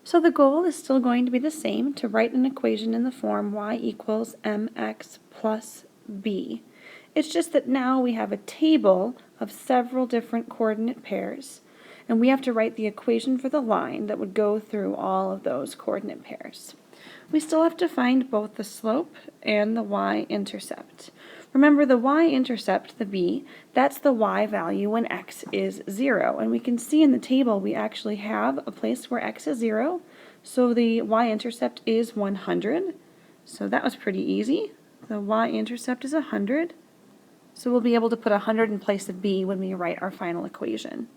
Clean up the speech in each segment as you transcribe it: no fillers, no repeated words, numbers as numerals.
So the goal is still going to be the same, to write an equation in the form y equals mx plus b. It's just that now we have a table of several different coordinate pairs, and we have to write the equation for the line that would go through all of those coordinate pairs. We still have to find both the slope and the y-intercept. Remember, the y-intercept, the b, that's the y value when x is 0. And we can see in the table we actually have a place where x is 0, so the y-intercept is 100. So that was pretty easy. The y-intercept is 100. So we'll be able to put 100 in place of b when we write our final equation.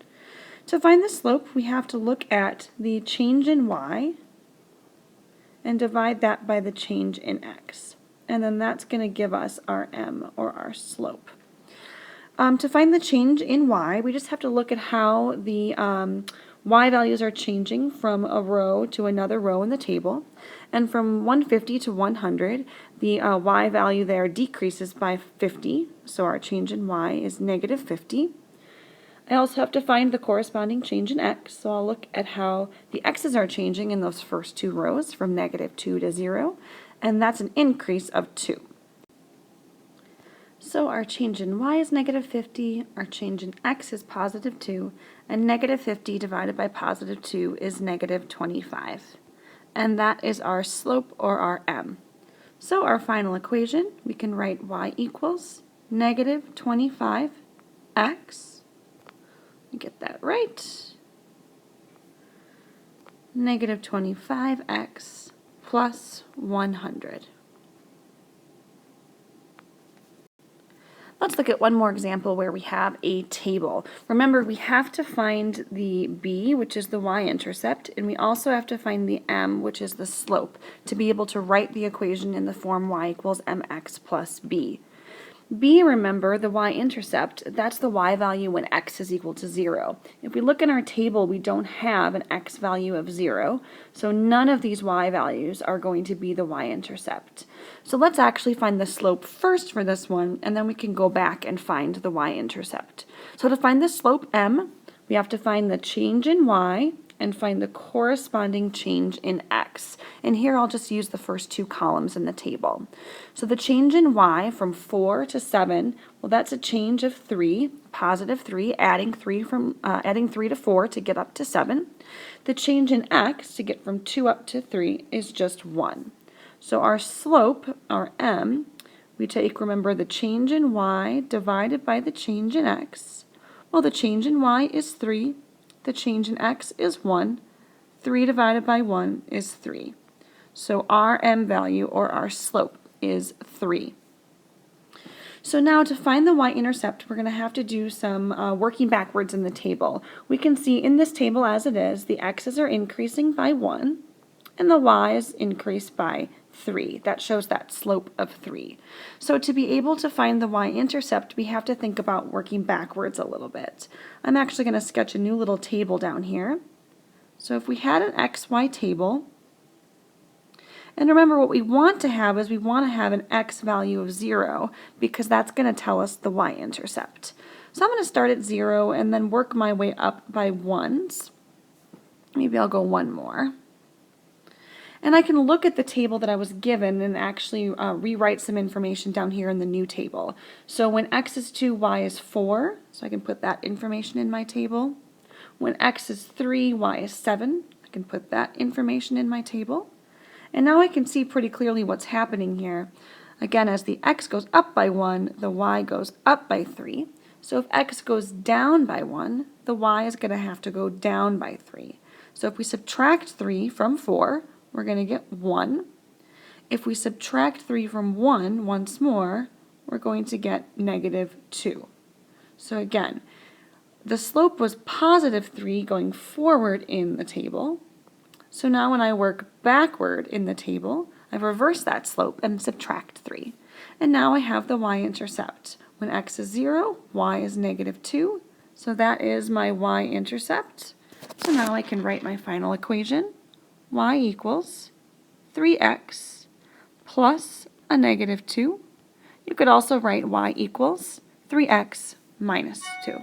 To find the slope, we have to look at the change in y and divide that by the change in x. And then that's going to give us our m, or our slope. To find the change in y, we just have to look at how the y values are changing from a row to another row in the table. And from 150 to 100, the y value there decreases by 50, so our change in y is negative 50. I also have to find the corresponding change in x, so I'll look at how the x's are changing in those first two rows from negative 2 to 0, and that's an increase of 2. So our change in y is negative 50, our change in x is positive 2, and negative 50 divided by positive 2 is negative 25. And that is our slope, or our m. So our final equation, we can write y equals negative 25x. Get that right. Negative 25x plus 100. Let's look at one more example where we have a table. Remember, we have to find the b, which is the y-intercept, and we also have to find the m, which is the slope, to be able to write the equation in the form y equals mx plus b. b, remember, the y-intercept, that's the y value when x is equal to 0. If we look in our table, we don't have an x value of 0, so none of these y values are going to be the y-intercept. So let's actually find the slope first for this one, and then we can go back and find the y-intercept. So to find the slope m, we have to find the change in y and find the corresponding change in x. And here I'll just use the first two columns in the table. So the change in y from 4 to 7, well, that's a change of 3, positive 3, adding 3 to 4 to get up to 7. The change in x to get from 2 up to 3 is just 1. So our slope, our m, we take, remember, the change in y divided by the change in x. Well, the change in y is 3. The change in x is 1. 3 divided by 1 is 3. So our m value, or our slope, is 3. So now to find the y-intercept, we're going to have to do some working backwards in the table. We can see in this table as it is, the x's are increasing by 1, and the y's increase by 3. That shows that slope of 3. So to be able to find the y-intercept, we have to think about working backwards a little bit. I'm actually going to sketch a new little table down here. So if we had an xy table, and remember what we want to have is we want to have an x value of 0, because that's going to tell us the y-intercept. So I'm going to start at 0 and then work my way up by 1s. Maybe I'll go one more. And I can look at the table that I was given and actually rewrite some information down here in the new table. So when x is 2, y is 4, so I can put that information in my table. When x is 3, y is 7, I can put that information in my table. And now I can see pretty clearly what's happening here. Again, as the x goes up by 1, the y goes up by 3. So if x goes down by 1, the y is going to have to go down by 3. So if we subtract 3 from 4, we're going to get 1. If we subtract 3 from 1 once more, we're going to get negative 2. So again, the slope was positive 3 going forward in the table. So now when I work backward in the table, I reverse that slope and subtract 3. And now I have the y-intercept. When x is 0, y is negative 2. So that is my y-intercept. So now I can write my final equation. Y equals 3x plus a negative 2. You could also write y equals 3x minus 2.